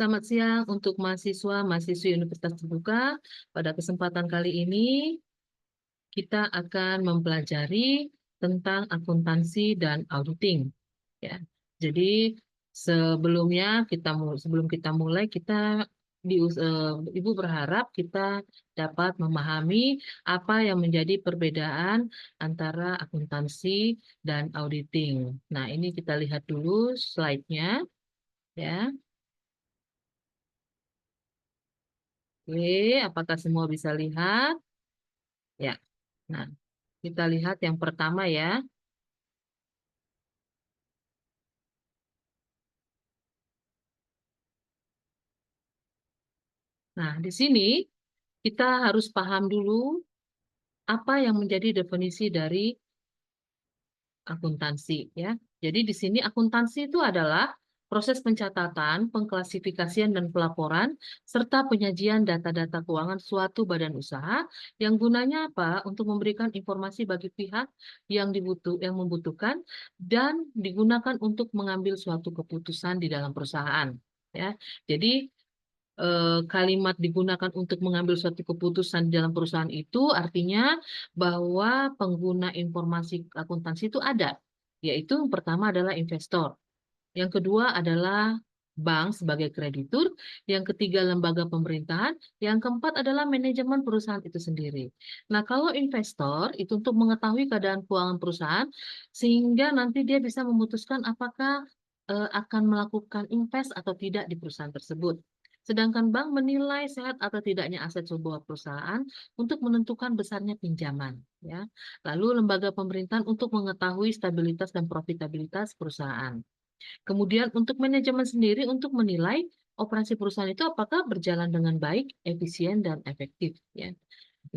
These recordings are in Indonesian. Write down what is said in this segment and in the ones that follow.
Selamat siang untuk mahasiswa-mahasiswi Universitas Terbuka. Pada kesempatan kali ini, kita akan mempelajari tentang akuntansi dan auditing. Ya, jadi sebelum kita mulai, Ibu berharap kita dapat memahami apa yang menjadi perbedaan antara akuntansi dan auditing. Nah, ini kita lihat dulu slide-nya, ya. Oke, apakah semua bisa lihat? Ya. Nah, kita lihat yang pertama ya. Nah, di sini kita harus paham dulu apa yang menjadi definisi dari akuntansi ya. Jadi di sini akuntansi itu adalah proses pencatatan, pengklasifikasian dan pelaporan serta penyajian data-data keuangan suatu badan usaha yang gunanya apa? Untuk memberikan informasi bagi pihak yang membutuhkan dan digunakan untuk mengambil suatu keputusan di dalam perusahaan ya. Jadi kalimat digunakan untuk mengambil suatu keputusan di dalam perusahaan itu artinya bahwa pengguna informasi akuntansi itu ada, yaitu yang pertama adalah investor, yang kedua adalah bank sebagai kreditur, yang ketiga lembaga pemerintahan, yang keempat adalah manajemen perusahaan itu sendiri. Nah, kalau investor itu untuk mengetahui keadaan keuangan perusahaan sehingga nanti dia bisa memutuskan apakah akan melakukan invest atau tidak di perusahaan tersebut. Sedangkan bank menilai sehat atau tidaknya aset sebuah perusahaan untuk menentukan besarnya pinjaman, ya. Lalu lembaga pemerintahan untuk mengetahui stabilitas dan profitabilitas perusahaan. Kemudian untuk manajemen sendiri untuk menilai operasi perusahaan itu apakah berjalan dengan baik, efisien, dan efektif, ya.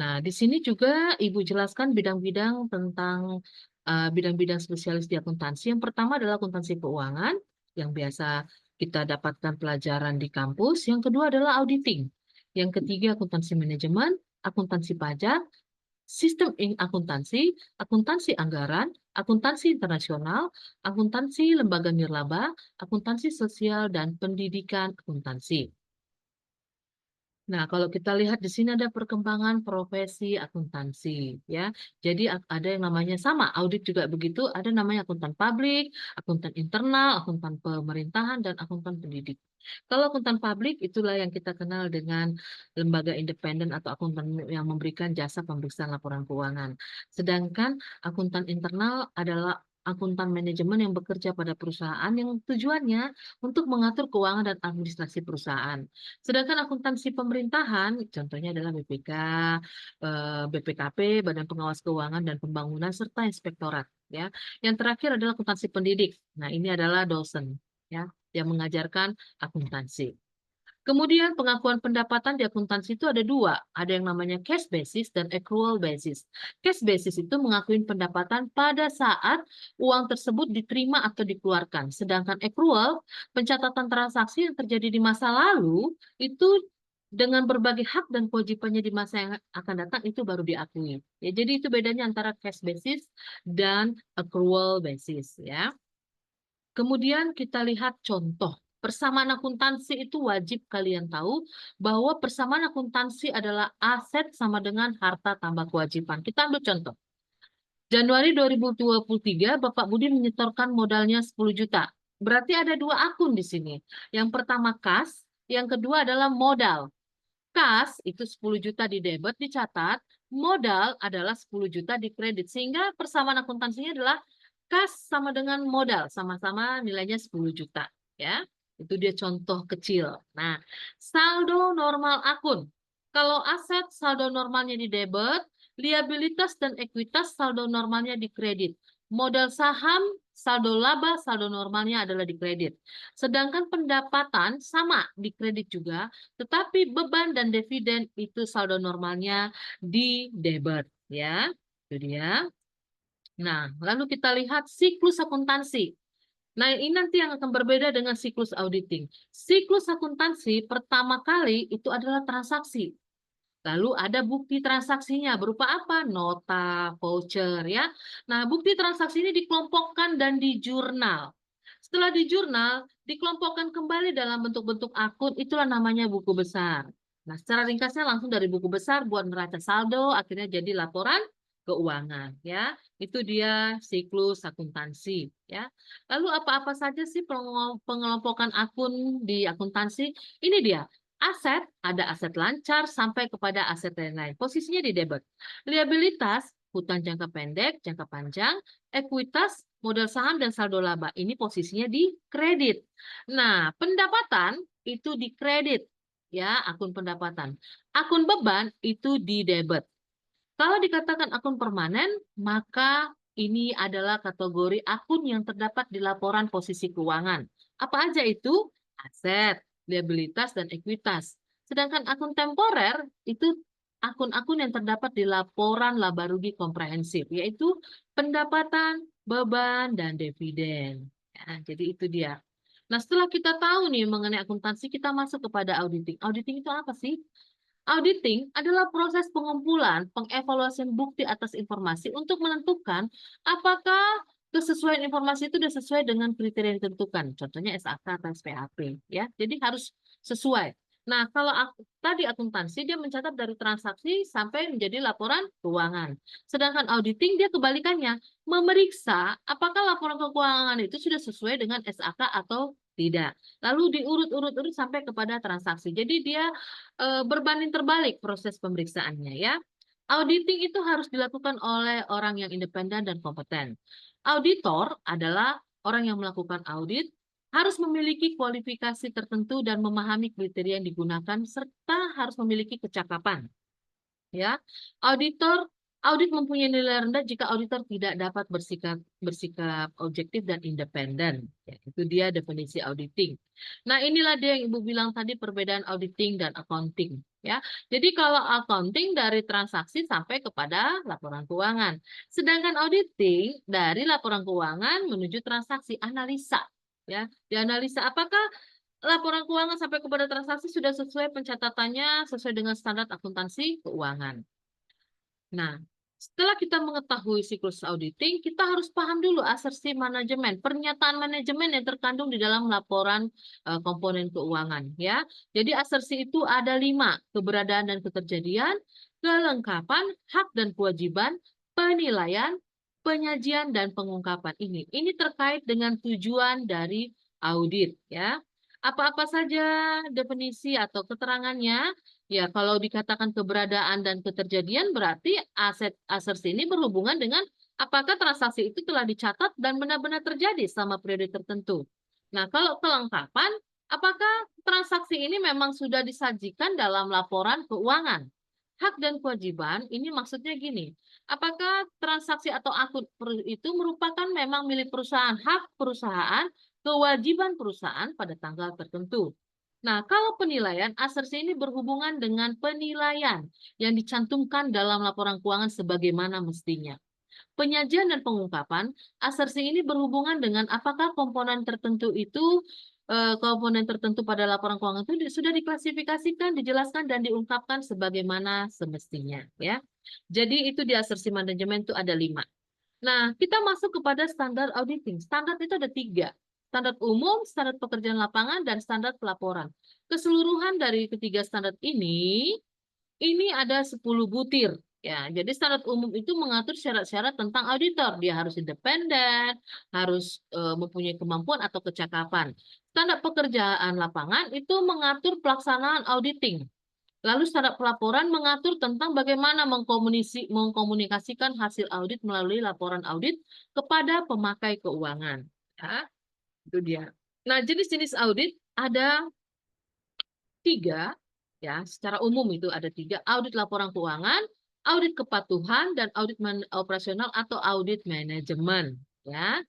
Nah, di sini juga Ibu jelaskan bidang-bidang tentang bidang-bidang spesialis di akuntansi. Yang pertama adalah akuntansi keuangan yang biasa kita dapatkan pelajaran di kampus. Yang kedua adalah auditing. Yang ketiga akuntansi manajemen, akuntansi pajak, sistem akuntansi, akuntansi anggaran, akuntansi internasional, akuntansi lembaga nirlaba, akuntansi sosial, dan pendidikan akuntansi. Nah, kalau kita lihat di sini ada perkembangan profesi akuntansi, ya. Jadi ada yang namanya sama, audit juga begitu, ada namanya akuntan publik, akuntan internal, akuntan pemerintahan, dan akuntan pendidik. Kalau akuntan publik itulah yang kita kenal dengan lembaga independen atau akuntan yang memberikan jasa pemeriksaan laporan keuangan. Sedangkan akuntan internal adalah akuntan manajemen yang bekerja pada perusahaan yang tujuannya untuk mengatur keuangan dan administrasi perusahaan. Sedangkan akuntansi pemerintahan, contohnya adalah BPK, BPKP, Badan Pengawas Keuangan dan Pembangunan, serta inspektorat. Ya, yang terakhir adalah akuntansi pendidik. Nah, ini adalah dosen, ya, yang mengajarkan akuntansi. Kemudian pengakuan pendapatan di akuntansi itu ada dua, ada yang namanya cash basis dan accrual basis. Cash basis itu mengakui pendapatan pada saat uang tersebut diterima atau dikeluarkan. Sedangkan accrual, pencatatan transaksi yang terjadi di masa lalu itu dengan berbagai hak dan kewajibannya di masa yang akan datang itu baru diakui. Ya, jadi itu bedanya antara cash basis dan accrual basis, ya. Kemudian kita lihat contoh. Persamaan akuntansi itu wajib kalian tahu bahwa persamaan akuntansi adalah aset sama dengan harta tambah kewajiban. Kita ambil contoh. Januari 2023, Bapak Budi menyetorkan modalnya 10 juta. Berarti ada dua akun di sini. Yang pertama kas, yang kedua adalah modal. Kas itu 10 juta di debit dicatat, modal adalah 10 juta di kredit. Sehingga persamaan akuntansinya adalah kas sama dengan modal, sama-sama nilainya 10 juta. Ya, itu dia contoh kecil. Nah, saldo normal akun. Kalau aset saldo normalnya di debit, liabilitas dan ekuitas saldo normalnya di kredit. Modal saham, saldo laba, saldo normalnya adalah di kredit. Sedangkan pendapatan sama di kredit juga, tetapi beban dan dividen itu saldo normalnya di debit, ya. Itu dia. Nah, lalu kita lihat siklus akuntansi. Nah, ini nanti yang akan berbeda dengan siklus auditing. Siklus akuntansi pertama kali itu adalah transaksi. Lalu ada bukti transaksinya berupa apa? Nota, voucher, ya. Nah, bukti transaksi ini dikelompokkan dan di jurnal. Setelah di jurnal, dikelompokkan kembali dalam bentuk-bentuk akun, itulah namanya buku besar. Nah, secara ringkasnya langsung dari buku besar buat neraca saldo, akhirnya jadi laporan keuangan, ya. Itu dia siklus akuntansi, ya. Lalu apa-apa saja sih pengelompokan akun di akuntansi? Ini dia. Aset, ada aset lancar sampai kepada aset lain-lain. Posisinya di debit. Liabilitas, hutang jangka pendek, jangka panjang, ekuitas, modal saham dan saldo laba. Ini posisinya di kredit. Nah, pendapatan itu di kredit, ya, akun pendapatan. Akun beban itu di debit. Kalau dikatakan akun permanen, maka ini adalah kategori akun yang terdapat di laporan posisi keuangan. Apa aja itu? Aset, liabilitas, dan ekuitas. Sedangkan akun temporer itu akun-akun yang terdapat di laporan laba rugi komprehensif, yaitu pendapatan, beban, dan dividen. Ya, jadi itu dia. Nah, setelah kita tahu nih mengenai akuntansi, kita masuk kepada auditing. Auditing itu apa sih? Auditing adalah proses pengumpulan, pengevaluasian bukti atas informasi untuk menentukan apakah kesesuaian informasi itu sudah sesuai dengan kriteria yang ditentukan. Contohnya SAK atau SPAP, ya. Jadi harus sesuai. Nah, kalau tadi akuntansi dia mencatat dari transaksi sampai menjadi laporan keuangan. Sedangkan auditing dia kebalikannya, memeriksa apakah laporan keuangan itu sudah sesuai dengan SAK atau tidak. Lalu diurut-urut-urut sampai kepada transaksi. Jadi dia berbanding terbalik proses pemeriksaannya, ya. Auditing itu harus dilakukan oleh orang yang independen dan kompeten. Auditor adalah orang yang melakukan audit, harus memiliki kualifikasi tertentu dan memahami kriteria yang digunakan serta harus memiliki kecakapan, ya. Auditor audit mempunyai nilai rendah jika auditor tidak dapat bersikap bersikap objektif dan independen. Ya, itu dia definisi auditing. Nah, inilah dia yang Ibu bilang tadi perbedaan auditing dan accounting, ya. Jadi kalau accounting dari transaksi sampai kepada laporan keuangan. Sedangkan auditing dari laporan keuangan menuju transaksi analisa, ya. Dianalisa apakah laporan keuangan sampai kepada transaksi sudah sesuai pencatatannya sesuai dengan standar akuntansi keuangan. Nah, setelah kita mengetahui siklus auditing, kita harus paham dulu asersi manajemen, pernyataan manajemen yang terkandung di dalam laporan komponen keuangan, ya. Jadi asersi itu ada 5, keberadaan dan keterjadian, kelengkapan, hak dan kewajiban, penilaian, penyajian dan pengungkapan ini. Ini terkait dengan tujuan dari audit, ya. Apa-apa saja definisi atau keterangannya? Ya, kalau dikatakan keberadaan dan keterjadian berarti asersi ini berhubungan dengan apakah transaksi itu telah dicatat dan benar-benar terjadi selama periode tertentu. Nah, kalau kelengkapan, apakah transaksi ini memang sudah disajikan dalam laporan keuangan? Hak dan kewajiban ini maksudnya gini, apakah transaksi atau akun itu merupakan memang milik perusahaan, hak perusahaan, kewajiban perusahaan pada tanggal tertentu. Nah, kalau penilaian, asersi ini berhubungan dengan penilaian yang dicantumkan dalam laporan keuangan sebagaimana mestinya. Penyajian dan pengungkapan, asersi ini berhubungan dengan apakah komponen tertentu pada laporan keuangan itu sudah diklasifikasikan, dijelaskan, dan diungkapkan sebagaimana semestinya, ya. Jadi itu di asersi manajemen itu ada 5. Nah, kita masuk kepada standar auditing. Standar itu ada 3. Standar umum, standar pekerjaan lapangan, dan standar pelaporan. Keseluruhan dari ketiga standar ini ada 10 butir. Ya, jadi standar umum itu mengatur syarat-syarat tentang auditor. Dia harus independen, harus mempunyai kemampuan atau kecakapan. Standar pekerjaan lapangan itu mengatur pelaksanaan auditing. Lalu standar pelaporan mengatur tentang bagaimana mengkomunikasikan hasil audit melalui laporan audit kepada pemakai keuangan. Ya, itu dia. Nah, jenis-jenis audit ada 3, ya, secara umum itu ada 3, audit laporan keuangan, audit kepatuhan, dan audit operasional atau audit manajemen, ya.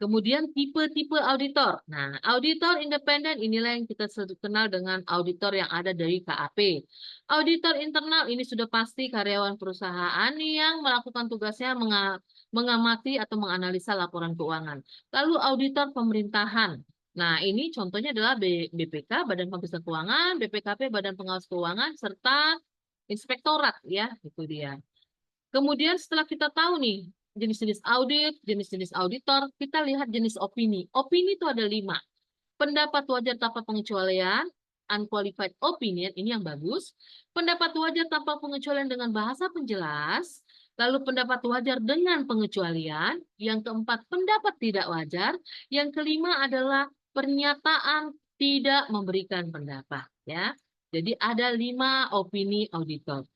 Kemudian tipe-tipe auditor. Nah, auditor independen inilah yang kita kenal dengan auditor yang ada dari KAP. Auditor internal ini sudah pasti karyawan perusahaan yang melakukan tugasnya mengamati atau menganalisa laporan keuangan. Lalu auditor pemerintahan. Nah, ini contohnya adalah BPK, Badan Pemeriksa Keuangan, BPKP, Badan Pengawas Keuangan, serta inspektorat, ya, itu dia. Kemudian setelah kita tahu nih, jenis-jenis audit, jenis-jenis auditor, kita lihat jenis opini. Opini itu ada 5. Pendapat wajar tanpa pengecualian, unqualified opinion, ini yang bagus. Pendapat wajar tanpa pengecualian dengan bahasa penjelas. Lalu pendapat wajar dengan pengecualian. Yang keempat, pendapat tidak wajar. Yang kelima adalah pernyataan tidak memberikan pendapat. Ya, jadi ada 5 opini auditor.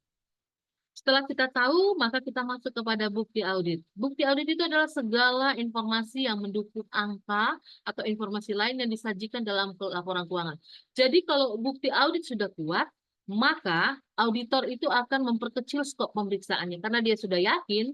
Setelah kita tahu, maka kita masuk kepada bukti audit. Bukti audit itu adalah segala informasi yang mendukung angka atau informasi lain yang disajikan dalam laporan keuangan. Jadi kalau bukti audit sudah kuat, maka auditor itu akan memperkecil skop pemeriksaannya karena dia sudah yakin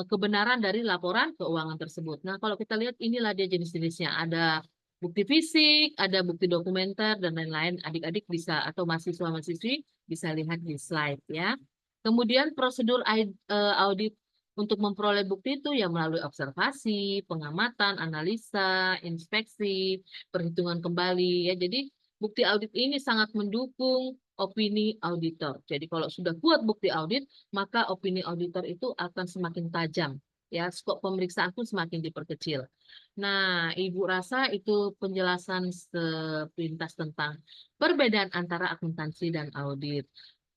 kebenaran dari laporan keuangan tersebut. Nah, kalau kita lihat inilah dia jenis-jenisnya. Ada bukti fisik, ada bukti dokumenter, dan lain-lain. Adik-adik bisa atau mahasiswa-mahasiswi bisa lihat di slide ya. Kemudian prosedur audit untuk memperoleh bukti itu ya melalui observasi, pengamatan, analisa, inspeksi, perhitungan kembali ya. Jadi bukti audit ini sangat mendukung opini auditor. Jadi kalau sudah kuat bukti audit, maka opini auditor itu akan semakin tajam. Ya, skop pemeriksaan pun semakin diperkecil. Nah, Ibu rasa itu penjelasan sepintas tentang perbedaan antara akuntansi dan audit.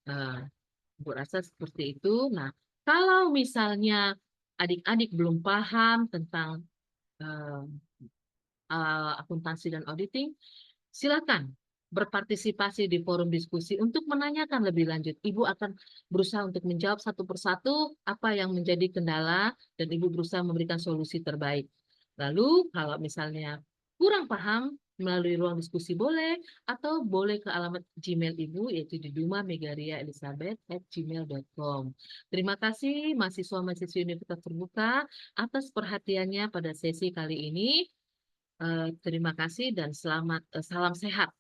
Eh, Ibu rasa seperti itu. Nah, kalau misalnya adik-adik belum paham tentang eh, akuntansi dan auditing, silakan berpartisipasi di forum diskusi untuk menanyakan lebih lanjut. Ibu akan berusaha untuk menjawab satu persatu apa yang menjadi kendala dan Ibu berusaha memberikan solusi terbaik. Lalu kalau misalnya kurang paham melalui ruang diskusi boleh atau boleh ke alamat Gmail Ibu yaitu di dumamegariaelizabeth@gmail.com. Terima kasih mahasiswa-mahasiswi Universitas Terbuka atas perhatiannya pada sesi kali ini. Terima kasih dan salam sehat.